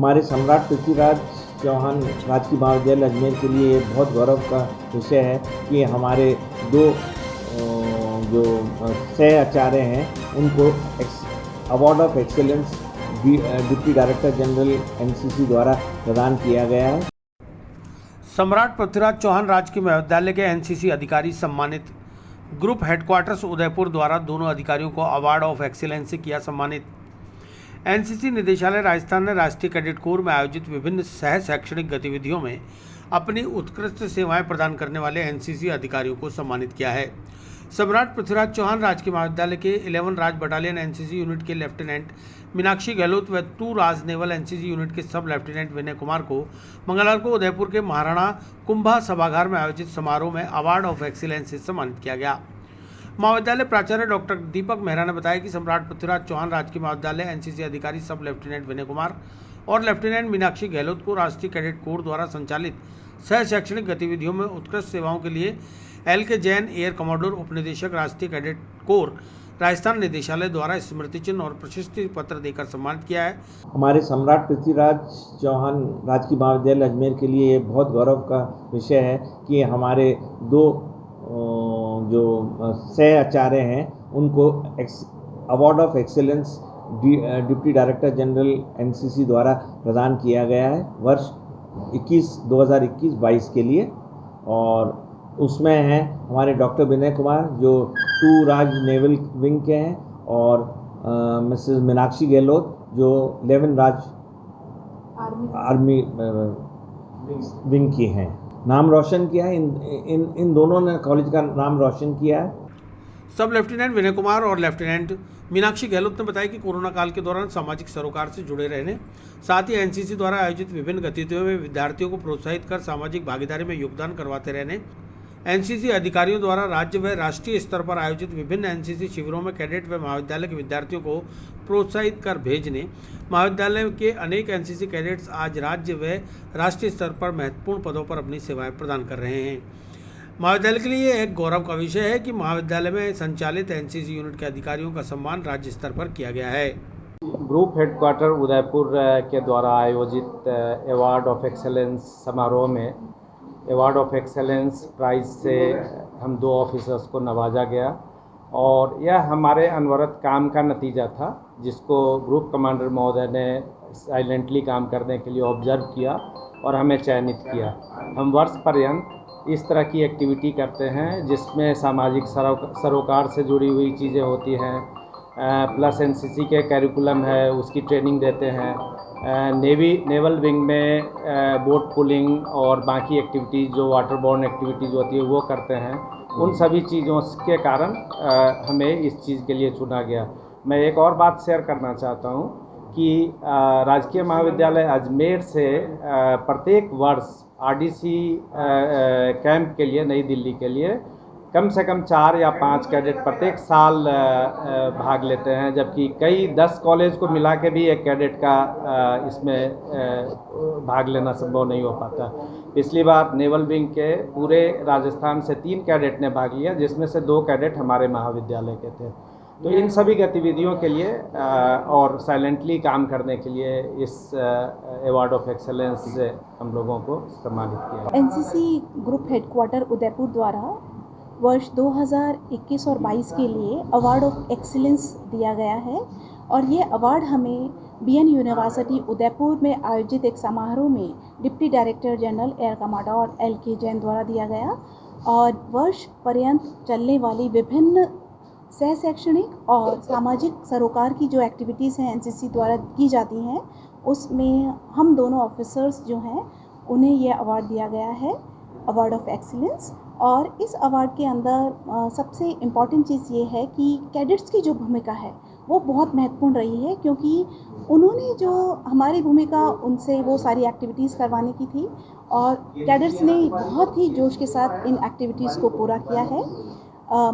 हमारे सम्राट पृथ्वीराज चौहान राजकीय महाविद्यालय अजमेर के लिए बहुत गौरव का विषय है कि हमारे दो जो सह आचार्य हैं उनको award of excellence deputy director general NCC द्वारा प्रदान किया गया है। सम्राट पृथ्वीराज चौहान राजकीय महाविद्यालय के एनसीसी अधिकारी सम्मानित। ग्रुप हेडक्वार्टर्स उदयपुर द्वारा दोनों अधिकारियों को अवार्ड ऑफ एक्सीलेंस से किया सम्मानित। एनसीसी निदेशालय राजस्थान ने राष्ट्रीय कैडेट कोर में आयोजित विभिन्न सह शैक्षणिक गतिविधियों में अपनी उत्कृष्ट सेवाएं प्रदान करने वाले एनसीसी अधिकारियों को सम्मानित किया है। सम्राट पृथ्वीराज चौहान राजकीय महाविद्यालय के 11 राज बटालियन एनसीसी यूनिट के लेफ्टिनेंट मीनाक्षी गहलोत व 2 राज नेवल एनसीसी यूनिट के सब लेफ्टिनेंट विनय कुमार को मंगलवार को उदयपुर के महाराणा कुंभा सभागार में आयोजित समारोह में अवार्ड ऑफ एक्सीलेंस से सम्मानित किया गया। महाविद्यालय प्राचार्य डॉक्टर दीपक मेहरा ने बताया कि सम्राट पृथ्वीराज चौहान राजकीय महाविद्यालय एनसीसी अधिकारी सब लेफ्टिनेंट विनय कुमार और लेफ्टिनेंट मीनाक्षी गहलोत को राष्ट्रीय कैडेट कोर द्वारा संचालित सह शैक्षणिक गतिविधियों में उत्कृष्ट सेवाओं के लिए LK जैन एयर कमांडर उपनिदेशक राष्ट्रीय कैडेट कोर राजस्थान निदेशालय द्वारा स्मृति चिन्ह और प्रशस्ति पत्र देकर सम्मानित किया है। हमारे सम्राट पृथ्वीराज चौहान राजकीय महाविद्यालय अजमेर के लिए बहुत गौरव का विषय है कि हमारे दो जो सह आचार्य हैं उनको award of excellence deputy director general NCC द्वारा प्रदान किया गया है वर्ष 2021-22 के लिए। और उसमें हैं हमारे डॉक्टर विनय कुमार जो 2 राज नेवल विंग के हैं और मिसेस मीनाक्षी गहलोत जो 11 राज आर्मी विंग की हैं। नाम रोशन किया है, इन दोनों ने कॉलेज का नाम रोशन किया है। सब लेफ्टिनेंट विनय कुमार और लेफ्टिनेंट मीनाक्षी गहलोत ने बताया कि कोरोना काल के दौरान सामाजिक सरोकार से जुड़े रहने, साथ ही एनसीसी द्वारा आयोजित विभिन्न गतिविधियों में विद्यार्थियों को प्रोत्साहित कर सामाजिक भागीदारी में योगदान करवाते रहने, एनसीसी अधिकारियों द्वारा राज्य व राष्ट्रीय स्तर पर आयोजित विभिन्न एनसीसी शिविरों में कैडेट व महाविद्यालय के विद्यार्थियों को प्रोत्साहित कर भेजने, महाविद्यालय के अनेक एनसीसी कैडेट्स आज राज्य व राष्ट्रीय स्तर पर महत्वपूर्ण पदों पर अपनी सेवाएं प्रदान कर रहे हैं। महाविद्यालय के लिए एक गौरव का विषय है कि महाविद्यालय में संचालित एनसीसी यूनिट के अधिकारियों का सम्मान राज्य स्तर पर किया गया है। ग्रुप हेडक्वार्टर उदयपुर के द्वारा आयोजित अवार्ड ऑफ एक्सेलेंस समारोह में अवार्ड ऑफ एक्सेलेंस प्राइज से हम 2 ऑफिसर्स को नवाजा गया और यह हमारे अनवरत काम का नतीजा था जिसको ग्रुप कमांडर महोदय ने साइलेंटली काम करने के लिए ऑब्जर्व किया और हमें चयनित किया। हम वर्ष पर्यंत इस तरह की एक्टिविटी करते हैं जिसमें सामाजिक सरोकार से जुड़ी हुई चीज़ें होती हैं, प्लस एनसीसी के कैरिकुलम है उसकी ट्रेनिंग देते हैं, नेवल विंग में बोट पुलिंग और बाकी एक्टिविटीज़ जो वाटर बॉर्न एक्टिविटीज़ होती है वो करते हैं। उन सभी चीज़ों के कारण हमें इस चीज़ के लिए चुना गया। मैं एक और बात शेयर करना चाहता हूँ कि राजकीय महाविद्यालय अजमेर से प्रत्येक वर्ष RDC कैंप के लिए नई दिल्ली के लिए कम से कम 4 या 5 कैडेट प्रत्येक साल भाग लेते हैं, जबकि कई 10 कॉलेज को मिला के भी एक कैडेट का इसमें भाग लेना संभव नहीं हो पाता। पिछली बार नेवल विंग के पूरे राजस्थान से 3 कैडेट ने भाग लिया जिसमें से 2 कैडेट हमारे महाविद्यालय के थे। तो इन सभी गतिविधियों के लिए और साइलेंटली काम करने के लिए इस अवार्ड ऑफ एक्सेलेंस से हम लोगों को सम्मानित किया। एनसीसी ग्रुप हेडक्वार्टर उदयपुर द्वारा वर्ष 2021 और 22 के लिए अवार्ड ऑफ एक्सीलेंस दिया गया है और ये अवार्ड हमें BN यूनिवर्सिटी उदयपुर में आयोजित एक समारोह में deputy director general air commander LK Jain द्वारा दिया गया और वर्ष पर्यंत चलने वाली विभिन्न सह शैक्षणिक और सामाजिक सरोकार की जो एक्टिविटीज़ हैं एनसीसी द्वारा की जाती हैं उसमें हम दोनों ऑफिसर्स जो हैं उन्हें यह अवार्ड दिया गया है, अवार्ड ऑफ एक्सीलेंस। और इस अवार्ड के अंदर सबसे इम्पॉर्टेंट चीज़ ये है कि कैडेट्स की जो भूमिका है वो बहुत महत्वपूर्ण रही है क्योंकि उन्होंने जो हमारी भूमिका उनसे वो सारी एक्टिविटीज़ करवाने की थी और कैडेट्स ने बहुत ही जोश के साथ इन एक्टिविटीज़ को पूरा किया है।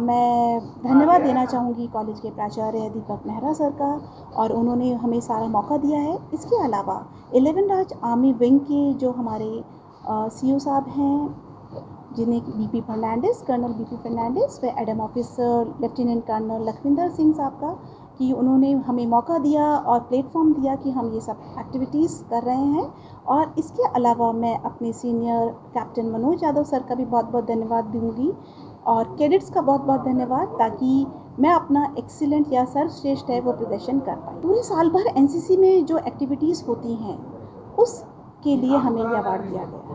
मैं धन्यवाद देना चाहूँगी कॉलेज के प्राचार्य दीपक मेहरा सर का और उन्होंने हमें सारा मौका दिया है। इसके अलावा 11 राज आर्मी विंग के जो हमारे CO साहब हैं जिन्हें BP Fernandes, colonel BP Fernandes व adm officer lieutenant colonel Lakhwinder Singh साहब का कि उन्होंने हमें मौका दिया और प्लेटफॉर्म दिया कि हम ये सब एक्टिविटीज़ कर रहे हैं। और इसके अलावा मैं अपने senior captain Manoj Yadav sir का भी बहुत बहुत धन्यवाद दूंगी और कैडेट्स का बहुत बहुत धन्यवाद, ताकि मैं अपना एक्सीलेंट या सर्वश्रेष्ठ है वो प्रदर्शन कर पाई। पूरे साल भर एनसीसी में जो एक्टिविटीज़ होती हैं उसके लिए हमें ये अवार्ड दिया गया।